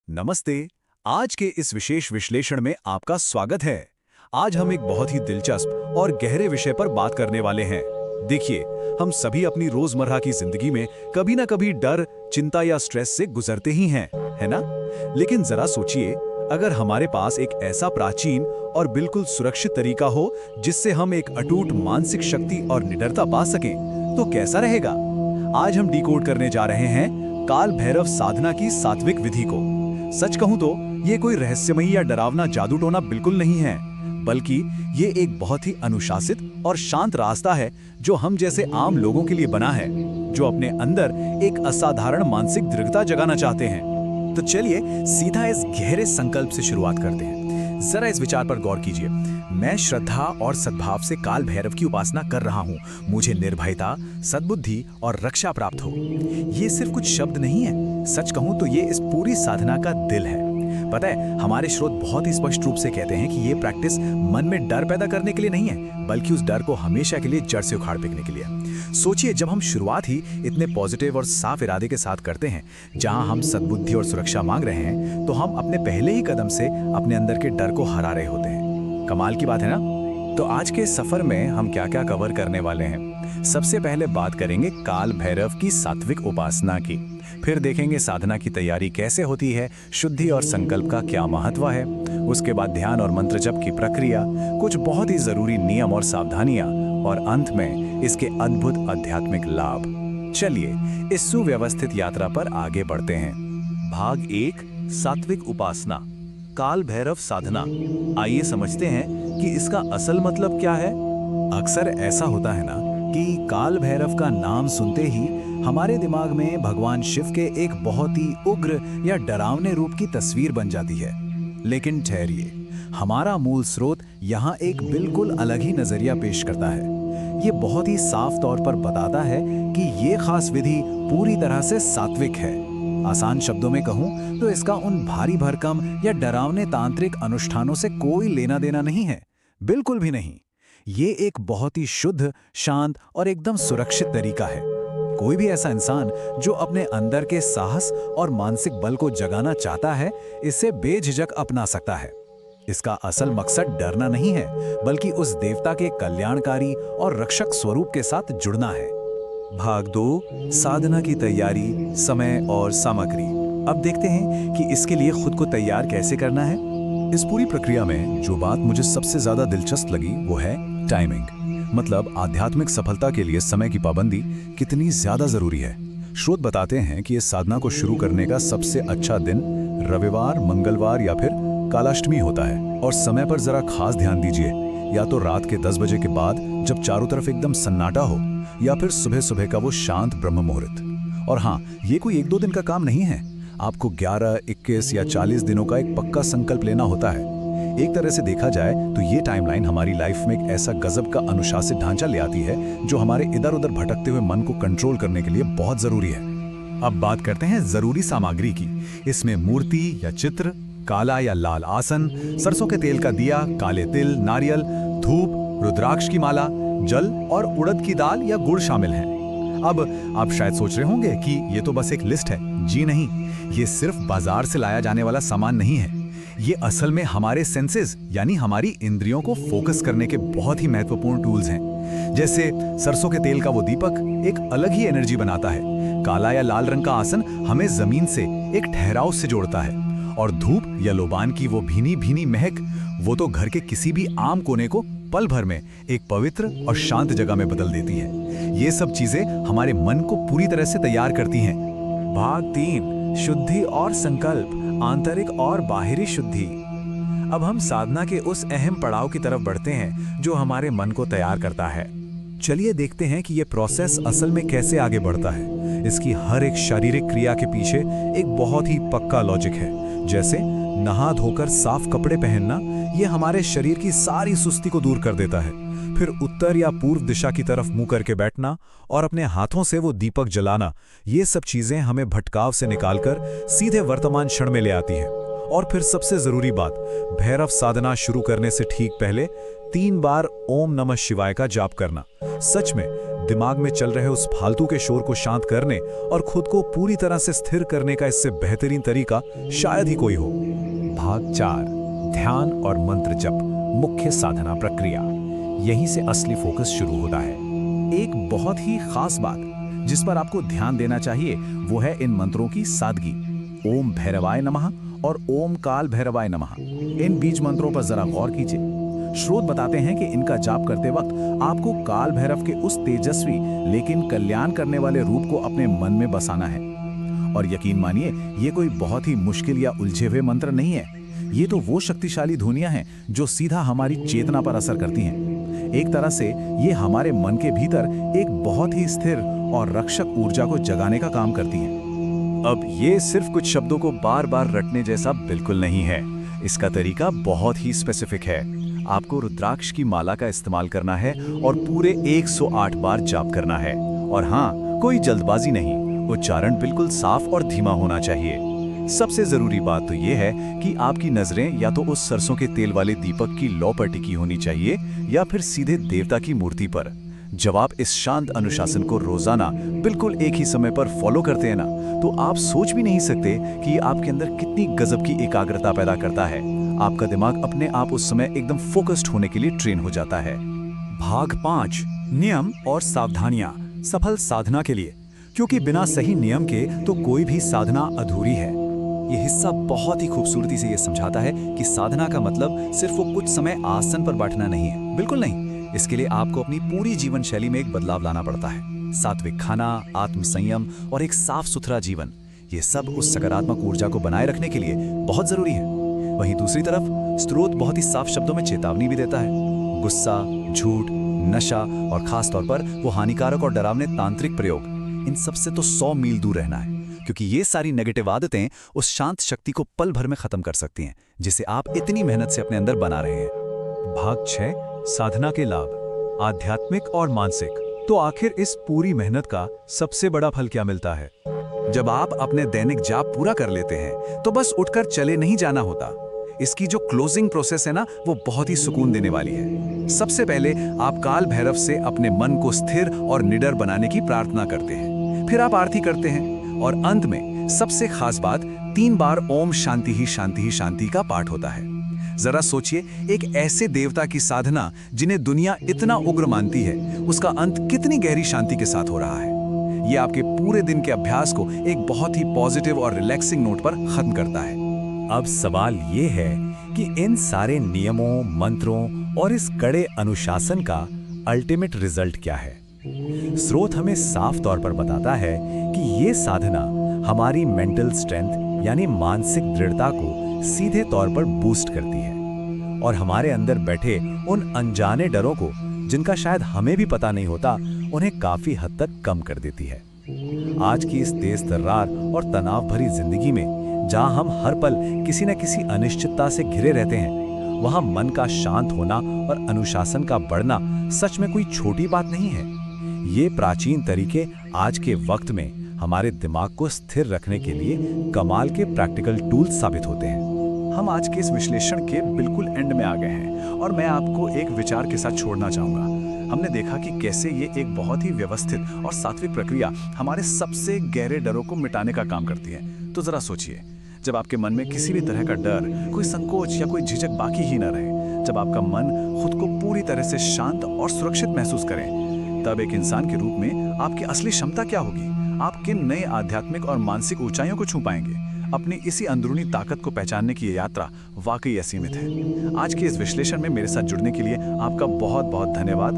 नमस्ते। आज के इस विशेष विश्लेषण में आपका स्वागत है। आज हम एक बहुत ही दिलचस्प और गहरे विषय पर बात करने वाले हैं। देखिए, हम सभी अपनी रोजमर्रा की जिंदगी में कभी ना कभी डर, चिंता या स्ट्रेस से गुजरते ही हैं, है ना? लेकिन जरा सोचिए, अगर हमारे पास एक ऐसा प्राचीन और बिल्कुल सुरक्षित तरीका हो जिससे हम एक अटूट मानसिक शक्ति और निडरता पा सकें, तो कैसा रहेगा? आज हम डिकोड करने जा रहे हैं काल भैरव साधना की सात्विक विधि को। सच कहूं तो ये कोई रहस्यमयी या डरावना जादू टोना बिल्कुल नहीं है, बल्कि ये एक बहुत ही अनुशासित और शांत रास्ता है जो हम जैसे आम लोगों के लिए बना है, जो अपने अंदर एक असाधारण मानसिक दृढ़ता जगाना चाहते हैं। तो चलिए सीधा इस गहरे संकल्प से शुरुआत करते हैं। जरा इस विचार पर गौर कीजिए। मैं श्रद्धा और सद्भाव से काल भैरव की उपासना कर रहा हूँ। मुझे निर्भयता, सद्बुद्धि और रक्षा प्राप्त हो। ये सिर्फ कुछ शब्द नहीं है, सच कहूँ तो ये इस पूरी साधना का दिल है। पता है, हमारे स्रोत बहुत ही स्पष्ट रूप से कहते हैं कि ये प्रैक्टिस मन में डर पैदा करने के लिए नहीं है, बल्कि उस डर को हमेशा के लिए जड़ से उखाड़ फेंकने के लिए। सोचिए, जब हम शुरुआत ही इतने पॉजिटिव और साफ इरादे के साथ करते हैं, जहां हम सद्बुद्धि और सुरक्षा मांग रहे हैं, तो हम अपने पहले ही कदम से अपने अंदर के डर को हरा रहे होते हैं। कमाल की बात है ना? तो आज के सफर में हम क्या क्या कवर करने वाले हैं? सबसे पहले बात करेंगे काल भैरव की सात्विक उपासना की। फिर देखेंगे साधना की तैयारी कैसे होती है, शुद्धि और संकल्प का क्या महत्व है। उसके बाद ध्यान और मंत्र जप की प्रक्रिया, कुछ बहुत ही जरूरी नियम और सावधानियां, और अंत में इसके अद्भुत आध्यात्मिक लाभ। चलिए इस सुव्यवस्थित यात्रा पर आगे बढ़ते हैं। भाग 1, सात्विक उपासना, काल भैरव साधना। आइए समझते हैं कि इसका असल मतलब क्या है। अक्सर ऐसा होता है ना कि काल भैरव का नाम सुनते ही हमारे दिमाग में भगवान शिव के एक बहुत ही उग्र या डरावने रूप की तस्वीर बन जाती है। लेकिन ठहरिए, हमारा मूल स्रोत यहाँ एक बिल्कुल अलग ही नजरिया पेश करता है। ये बहुत ही साफ तौर पर बताता है कि ये खास विधि पूरी तरह से सात्विक है। आसान शब्दों में कहूँ तो इसका उन भारी भरकम या डरावने तांत्रिक अनुष्ठानों से कोई लेना देना नहीं है, बिल्कुल भी नहीं। ये एक बहुत ही शुद्ध, शांत और एकदम सुरक्षित तरीका है। कोई भी ऐसा इंसान जो अपने अंदर के साहस और मानसिक बल को जगाना चाहता है, इसे बेझिझक अपना सकता है। इसका असल मकसद डरना नहीं है, बल्कि उस देवता के कल्याणकारी और रक्षक स्वरूप के साथ जुड़ना है। भाग 2, साधना की तैयारी, समय और सामग्री। अब देखते हैं कि इसके लिए खुद को तैयार कैसे करना है। इस पूरी प्रक्रिया में जो बात मुझे सबसे ज्यादा दिलचस्प लगी वो है टाइमिंग। मतलब आध्यात्मिक सफलता के लिए समय की पाबंदी कितनी ज्यादा जरूरी है। स्रोत बताते हैं कि इस साधना को शुरू करने का सबसे अच्छा दिन रविवार, मंगलवार या फिर कालाष्टमी होता है। और समय पर जरा खास ध्यान दीजिए, या तो रात के 10 बजे के बाद जब चारों तरफ एकदम सन्नाटा हो, या फिर सुबह सुबह का वो शांत ब्रह्म मुहूर्त। और हाँ, ये कोई 1-2 दिन का काम नहीं है। आपको 11, 21 या 40 दिनों का एक पक्का संकल्प लेना होता है। एक तरह से देखा जाए तो ये टाइमलाइन हमारी लाइफ में एक ऐसा गजब का अनुशासित ढांचा ले आती है जो हमारे इधर उधर भटकते हुए मन को कंट्रोल करने के लिए बहुत जरूरी है। अब बात करते हैं जरूरी सामग्री की। इसमें मूर्ति या चित्र, काला या लाल आसन, सरसों के तेल का दिया, काले तिल, नारियल, धूप, रुद्राक्ष की माला, जल और उड़द की दाल या गुड़ शामिल है। अब आप शायद सोच रहे होंगे कि ये तो बस एक लिस्ट है। जी नहीं, ये सिर्फ बाजार से लाया जाने वाला सामान नहीं है। ये असल में हमारे सेंसेस यानी हमारी इंद्रियों को फोकस करने के बहुत ही महत्वपूर्ण टूल्स हैं। जैसे सरसों के तेल का वो दीपक एक अलग ही एनर्जी बनाता है। काला या लाल रंग का आसन हमें जमीन से एक ठहराव से जोड़ता है। और धूप या लोबान की वो भीनी भीनी महक, वो तो घर के किसी भी आम कोने को पल भर में एक पवित्र और शांत जगह में बदल देती है। ये सब चीजें हमारे मन को पूरी तरह से तैयार करती हैं। भाग 3, शुद्धि और संकल्प, आंतरिक और बाहरी शुद्धि। अब हम साधना के उस अहम पड़ाव की तरफ बढ़ते हैं जो हमारे मन को तैयार करता है। चलिए देखते हैं कि ये प्रोसेस असल में कैसे आगे बढ़ता है। इसकी हर एक शारीरिक क्रिया के पीछे एक बहुत ही पक्का लॉजिक है। जैसे नहा धोकर साफ कपड़े पहनना, ये हमारे शरीर की सारी सुस्ती को दूर कर देता है। फिर उत्तर या पूर्व दिशा की तरफ मुंह करके बैठना और अपने हाथों से वो दीपक जलाना, ये सब चीजें हमें भटकाव से निकालकर सीधे वर्तमान क्षण में ले आती हैं। और फिर सबसे जरूरी बात, भैरव साधना शुरू करने से ठीक पहले 3 बार ओम नमः शिवाय का जाप करना। सच में दिमाग में चल रहे उस फालतू के शोर को शांत करने और खुद को पूरी तरह से स्थिर करने का इससे बेहतरीन तरीका शायद ही कोई हो। भाग 4, ध्यान और मंत्र जप, मुख्य साधना प्रक्रिया। यहीं से असली फोकस शुरू होता है। एक बहुत ही खास बात जिस पर आपको ध्यान देना चाहिए वो है इन मंत्रों की सादगी। ओम भैरवाय नमः और ओम काल भैरवाय नमः, इन बीज मंत्रों पर जरा गौर कीजिए। स्रोत बताते हैं कि इनका जाप करते वक्त आपको काल भैरव के उस तेजस्वी लेकिन कल्याण करने वाले रूप को अपने मन में बसाना है। और यकीन मानिए, ये कोई बहुत ही मुश्किल या उलझे हुए मंत्र नहीं है। ये तो वो शक्तिशाली ध्वनियां हैं जो सीधा हमारी चेतना पर असर करती हैं। एक तरह से ये हमारे मन के भीतर एक बहुत ही स्थिर और रक्षक ऊर्जा को जगाने का काम करती हैं। अब ये सिर्फ कुछ शब्दों को बार बार रटने जैसा बिल्कुल नहीं है। इसका तरीका बहुत ही स्पेसिफिक है। आपको रुद्राक्ष की माला का इस्तेमाल करना है और पूरे 108 बार जाप करना है। और हाँ, कोई जल्दबाजी नहीं, उच्चारण बिल्कुल साफ और धीमा होना चाहिए। सबसे जरूरी बात तो ये है कि आपकी नजरें या तो उस सरसों के तेल वाले दीपक की लौ पर टिकी होनी चाहिए या फिर सीधे देवता की मूर्ति पर। जब आप इस शांत अनुशासन को रोजाना बिल्कुल एक ही समय पर फॉलो करते हैं ना, तो आप सोच भी नहीं सकते कि आपके अंदर कितनी गजब की एकाग्रता पैदा करता है। आपका दिमाग अपने आप उस समय एकदम फोकस्ड होने के लिए ट्रेन हो जाता है। भाग 5, नियम और सावधानियां सफल साधना के लिए, क्योंकि बिना सही नियम के तो कोई भी साधना अधूरी है। ये हिस्सा बहुत ही खूबसूरती से ये समझाता है कि साधना का मतलब सिर्फ वो कुछ समय आसन पर बैठना नहीं है। बिल्कुल नहीं। इसके लिए आपको अपनी पूरी जीवन शैली में एक बदलाव लाना पड़ता है। सात्विक खाना, आत्मसंयम और एक साफ सुथरा जीवन, ये सब उस सकारात्मक ऊर्जा को बनाए रखने के लिए बहुत जरूरी है। वहीं दूसरी तरफ स्रोत बहुत ही साफ शब्दों में चेतावनी भी देता है। गुस्सा, झूठ, नशा और खास तौर पर वो हानिकारक और डरावने तांत्रिक प्रयोग, इन सब से तो 100 मील दूर रहना है, क्योंकि ये सारी नेगेटिव आदतें उस शांत शक्ति को पल भर में खत्म कर सकती हैं, जिसे आप इतनी मेहनत से अपने अंदर बना रहे हैं। भाग 6, साधना के लाभ, आध्यात्मिक और मानसिक। तो आखिर इस पूरी मेहनत का सबसे बड़ा फल क्या मिलता है? जब आप अपने दैनिक जाप पूरा कर लेते हैं तो बस उठकर चले नहीं जाना होता। इसकी जो क्लोजिंग प्रोसेस है ना, वो बहुत ही सुकून देने वाली है। सबसे पहले आप काल भैरव से अपने मन को स्थिर और निडर बनाने की प्रार्थना करते हैं। फिर आप आरती करते हैं और अंत में सबसे खास बात, 3 बार ओम शांति ही शांति ही शांति का पाठ होता है। जरा सोचिए, एक ऐसे देवता की साधना जिन्हें दुनिया इतना उग्र मानती है, उसका अंत कितनी गहरी शांति के साथ हो रहा है। ये आपके पूरे दिन के अभ्यास को एक बहुत ही पॉजिटिव और रिलैक्सिंग नोट पर खत्म करता है। अब सवाल ये है कि इन सारे नियमों, मंत्रों और इस कड़े अनुशासन का अल्टीमेट रिजल्ट क्या है? स्रोत हमें साफ तौर पर बताता है कि ये साधना हमारी मेंटल स्ट्रेंथ यानी मानसिक दृढ़ता को सीधे तौर पर बूस्ट करती है और हमारे अंदर बैठे उन अनजाने डरों को, जिनका शायद हमें भी पता नहीं होता, उन्हें काफी हद तक कम कर देती है। आज की इस तेज तर्रार और तनाव भरी जिंदगी में जहां हम हर पल किसी न किसी अनिश्चितता से घिरे रहते हैं, वहां मन का शांत होना और अनुशासन का बढ़ना सच में कोई छोटी बात नहीं है। ये प्राचीन तरीके आज के वक्त में हमारे दिमाग को स्थिर रखने के लिए कमाल के प्रैक्टिकल टूल्स साबित होते हैं। हम आज के इस विश्लेषण के बिल्कुल एंड में आ गए हैं और मैं आपको एक विचार के साथ छोड़ना चाहूँगा। हमने देखा कि कैसे ये एक बहुत ही व्यवस्थित और सात्विक प्रक्रिया हमारे सबसे गहरे डरों को मिटाने का काम करती है। तो जरा सोचिए, जब आपके मन में किसी भी तरह का डर, कोई संकोच या कोई झिझक बाकी ही न रहे, जब आपका मन खुद को पूरी तरह से शांत और सुरक्षित महसूस करे, तब एक इंसान के रूप में आपकी असली क्षमता क्या होगी? आप किन नए आध्यात्मिक और मानसिक ऊंचाइयों को छू पाएंगे? अपनी इसी अंदरूनी ताकत को पहचानने की ये यात्रा वाकई असीमित है। आज के इस विश्लेषण में मेरे साथ जुड़ने के लिए आपका बहुत बहुत धन्यवाद।